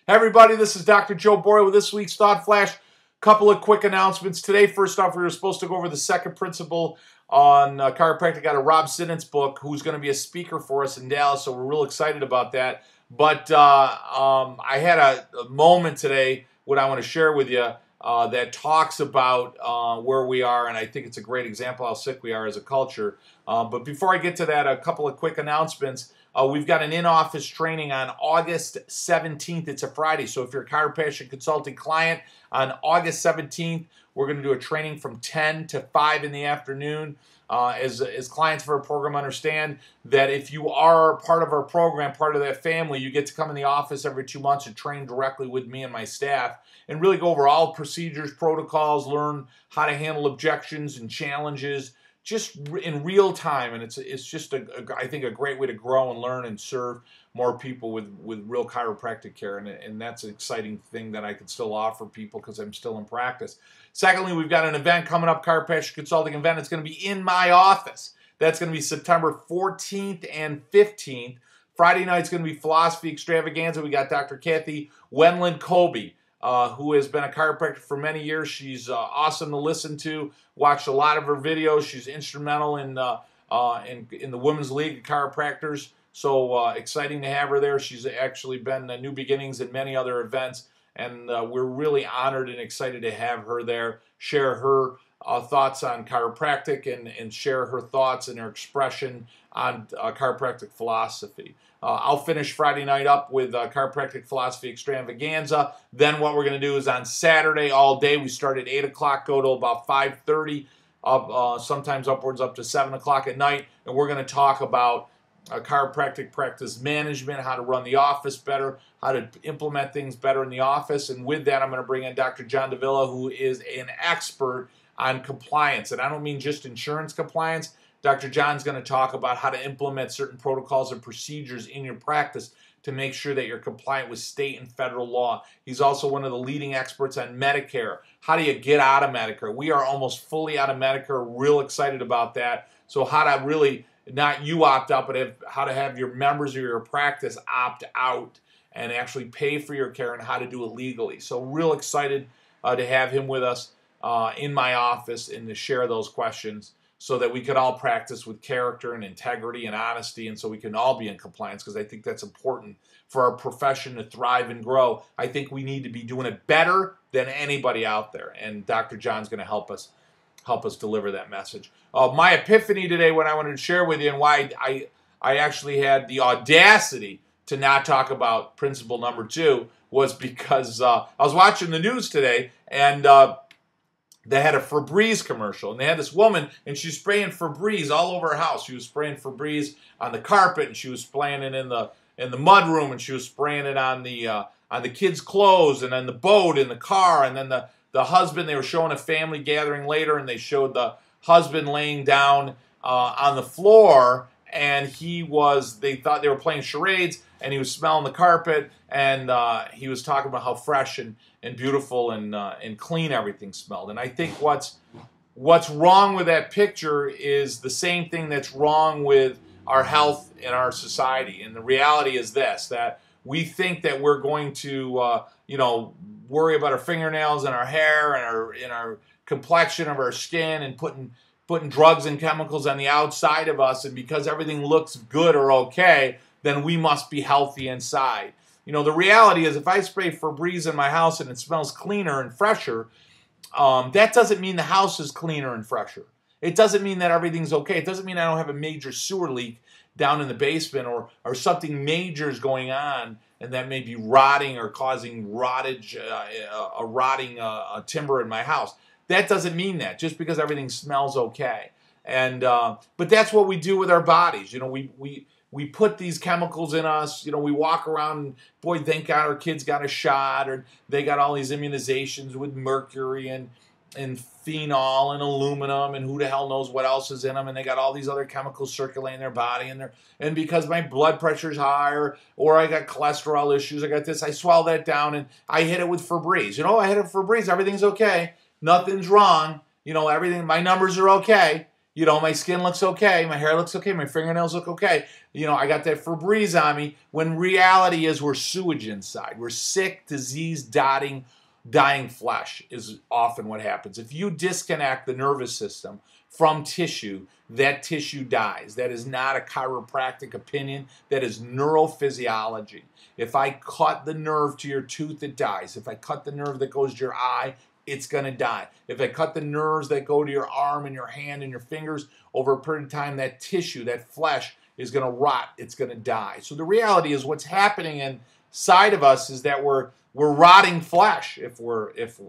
Hey everybody, this is Dr. Joe Borio with this week's Thought Flash. Couple of quick announcements today. First off, we were supposed to go over the second principle on chiropractic out of Rob Sinnott's book, who's going to be a speaker for us in Dallas, so we're real excited about that. But I had a moment today, what I want to share with you, that talks about where we are, and I think it's a great example how sick we are as a culture. But before I get to that, a couple of quick announcements. We've got an in-office training on August 17th. It's a Friday, so if you're a Chiropassion consulting client, on August 17th, we're going to do a training from 10 to 5 in the afternoon. As clients for our program understand that if you are part of our program, part of that family, you get to come in the office every 2 months and train directly with me and my staff and really go over all procedures, protocols, learn how to handle objections and challenges, just in real time, and it's just I think a great way to grow and learn and serve more people with real chiropractic care, and that's an exciting thing that I can still offer people because I'm still in practice. Secondly, we've got an event coming up, Chiropassion Consulting event. It's going to be in my office. That's going to be September 14th and 15th. Friday night's going to be Philosophy Extravaganza. We got Dr. Kathy Wendland-Colby, who has been a chiropractor for many years. She's awesome to listen to. Watched a lot of her videos. She's instrumental in the Women's League of Chiropractors. So exciting to have her there. She's actually been New Beginnings in many other events, and we're really honored and excited to have her there, share her thoughts on chiropractic and share her thoughts and her expression on chiropractic philosophy. I'll finish Friday night up with Chiropractic Philosophy Extravaganza. Then what we're going to do is on Saturday all day, we start at 8 o'clock, go to about 5:30, sometimes upwards up to 7 o'clock at night, and we're going to talk about chiropractic practice management, how to run the office better, how to implement things better in the office. And with that, I'm going to bring in Dr. John Davila, who is an expert on compliance. And I don't mean just insurance compliance. Dr. John's going to talk about how to implement certain protocols and procedures in your practice to make sure that you're compliant with state and federal law. He's also one of the leading experts on Medicare. How do you get out of Medicare? We are almost fully out of Medicare. Real excited about that. So how to really, not you opt out, but how to have your members of your practice opt out and actually pay for your care and how to do it legally. So real excited to have him with us in my office and to share those questions so that we could all practice with character and integrity and honesty, and so we can all be in compliance, because I think that's important for our profession to thrive and grow. I think we need to be doing it better than anybody out there, and Dr. John's going to help us deliver that message. My epiphany today, what I wanted to share with you, and why I actually had the audacity to not talk about principle number 2, was because I was watching the news today, and they had a Febreze commercial, and they had this woman, and she's spraying Febreze all over her house. She was spraying Febreze on the carpet, and she was spraying it in the mud room, and she was spraying it on the kids' clothes, and on the boat, in the car, and then the husband. They were showing a family gathering later, and they showed the husband laying down on the floor, and they thought they were playing charades, and he was smelling the carpet, and he was talking about how fresh and beautiful and clean everything smelled. And I think what's wrong with that picture is the same thing that's wrong with our health in our society. And the reality is this, that we think that we're going to worry about our fingernails and our hair and our complexion of our skin and putting drugs and chemicals on the outside of us, and because everything looks good or okay, then we must be healthy inside. The reality is, if I spray Febreze in my house and it smells cleaner and fresher, that doesn't mean the house is cleaner and fresher. It doesn't mean that everything's okay. It doesn't mean I don't have a major sewer leak down in the basement, or something major is going on, and that may be rotting or causing rotting timber in my house. That doesn't mean that, just because everything smells okay. And but that's what we do with our bodies. We put these chemicals in us. We walk around, and boy, thank God our kids got a shot, or they got all these immunizations with mercury and phenol and aluminum and who the hell knows what else is in them, and they got all these other chemicals circulating in their body, and because my blood pressure's high, or I got cholesterol issues, I got this, I swallow that down and I hit it with Febreze. I hit it with Febreze, everything's okay, nothing's wrong, everything, my numbers are okay. You know, my skin looks okay, my hair looks okay, my fingernails look okay. You know, I got that Febreze on me. When reality is we're sewage inside. We're sick, diseased, dying flesh is often what happens. If you disconnect the nervous system from tissue, that tissue dies. That is not a chiropractic opinion. That is neurophysiology. If I cut the nerve to your tooth, it dies. If I cut the nerve that goes to your eye, it's going to die. If I cut the nerves that go to your arm and your hand and your fingers over a period of time, that tissue, that flesh is going to rot. It's going to die. So the reality is what's happening inside of us is that we're rotting flesh if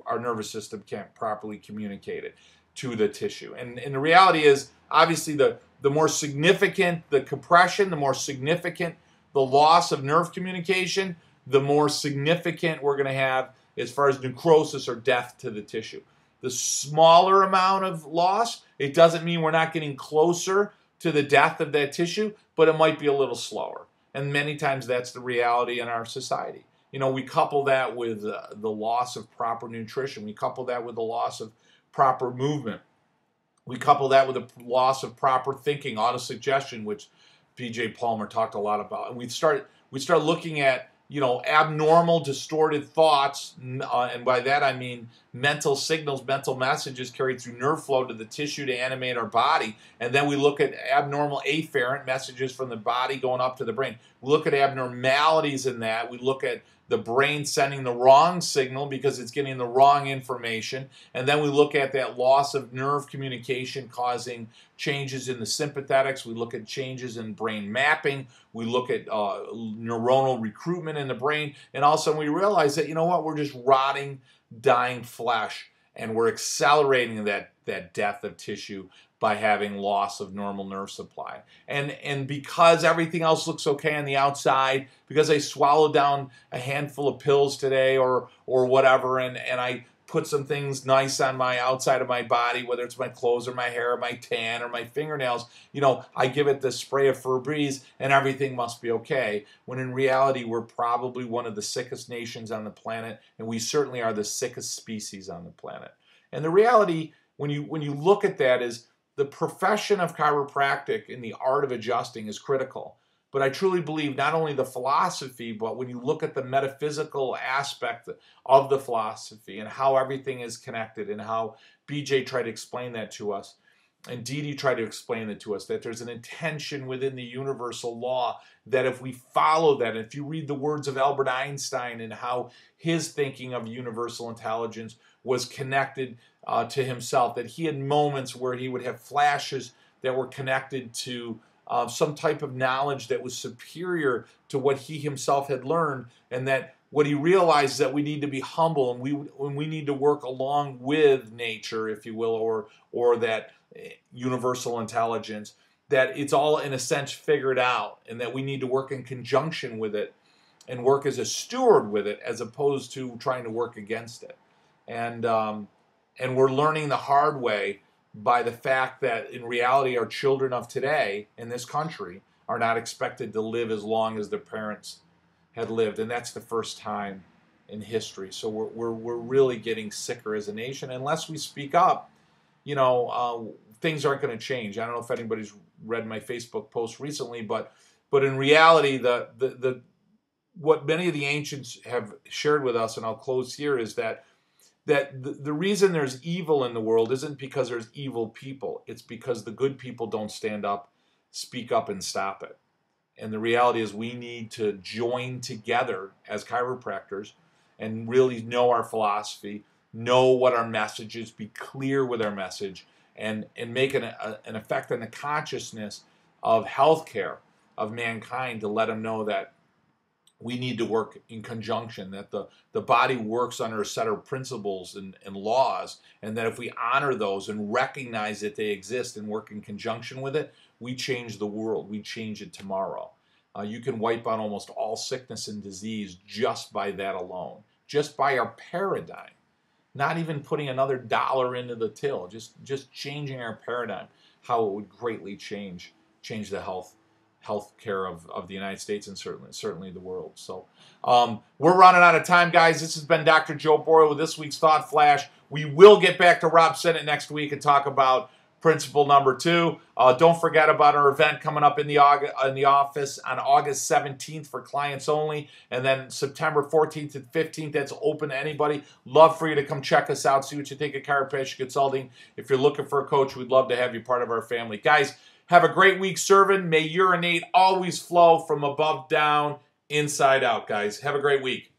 our nervous system can't properly communicate it to the tissue. And the reality is obviously the more significant the compression, the more significant the loss of nerve communication, the more significant we're going to have as far as necrosis or death to the tissue. The smaller amount of loss, it doesn't mean we're not getting closer to the death of that tissue, but it might be a little slower. And many times that's the reality in our society. You know, we couple that with the loss of proper nutrition. We couple that with the loss of proper movement. We couple that with the loss of proper thinking, autosuggestion, which P.J. Palmer talked a lot about. And we start looking at, you know, abnormal, distorted thoughts, and by that I mean mental signals, mental messages carried through nerve flow to the tissue to animate our body. And then we look at abnormal afferent messages from the body going up to the brain. We look at abnormalities in that. We look at the brain sending the wrong signal because it's getting the wrong information. And then we look at that loss of nerve communication causing changes in the sympathetics. We look at changes in brain mapping. We look at neuronal recruitment in the brain. And all of a sudden we realize that, you know what, we're just rotting, dying flesh. And we're accelerating that death of tissue by having loss of normal nerve supply. And because everything else looks okay on the outside, because I swallowed down a handful of pills today or whatever, and I put some things nice on my outside of my body, whether it's my clothes or my hair or my tan or my fingernails, you know, I give it the spray of Febreze and everything must be okay. When in reality, we're probably one of the sickest nations on the planet, and we certainly are the sickest species on the planet. And the reality, when you look at that, is the profession of chiropractic in the art of adjusting is critical. But I truly believe not only the philosophy, but when you look at the metaphysical aspect of the philosophy and how everything is connected and how BJ tried to explain that to us, and Dee Dee tried to explain it to us, that there's an intention within the universal law that if we follow that, if you read the words of Albert Einstein and how his thinking of universal intelligence was connected to himself, that he had moments where he would have flashes that were connected to some type of knowledge that was superior to what he himself had learned, and that what he realized is that we need to be humble and we need to work along with nature, if you will, or that universal intelligence, that it's all in a sense figured out, and that we need to work in conjunction with it and work as a steward with it as opposed to trying to work against it. And we're learning the hard way by the fact that in reality our children of today in this country are not expected to live as long as their parents had lived, and that's the first time in history. So we're really getting sicker as a nation. Unless we speak up, you know, things aren't going to change. I don't know if anybody's read my Facebook post recently, but in reality, what many of the ancients have shared with us, and I'll close here, is that the reason there's evil in the world isn't because there's evil people. It's because the good people don't stand up, speak up, and stop it. And the reality is we need to join together as chiropractors and really know our philosophy, know what our message is, be clear with our message, and make an effect on the consciousness of healthcare of mankind to let them know that we need to work in conjunction, that the body works under a set of principles and laws, and that if we honor those and recognize that they exist and work in conjunction with it, we change the world. We change it tomorrow. You can wipe out almost all sickness and disease just by that alone, just by our paradigm. Not even putting another dollar into the till, just changing our paradigm, how it would greatly change the health care of the United States and certainly the world. So we're running out of time, guys. This has been Dr. Joe Borio with this week's Thought Flash. We will get back to Rob Sennett next week and talk about principle number 2. Don't forget about our event coming up in the office on August 17th for clients only, and then September 14th and 15th. That's open to anybody. Love for you to come check us out, see what you think of chiropractic consulting. If you're looking for a coach, we'd love to have you part of our family. Guys, have a great week serving. May your innate always flow from above down, inside out, guys. Have a great week.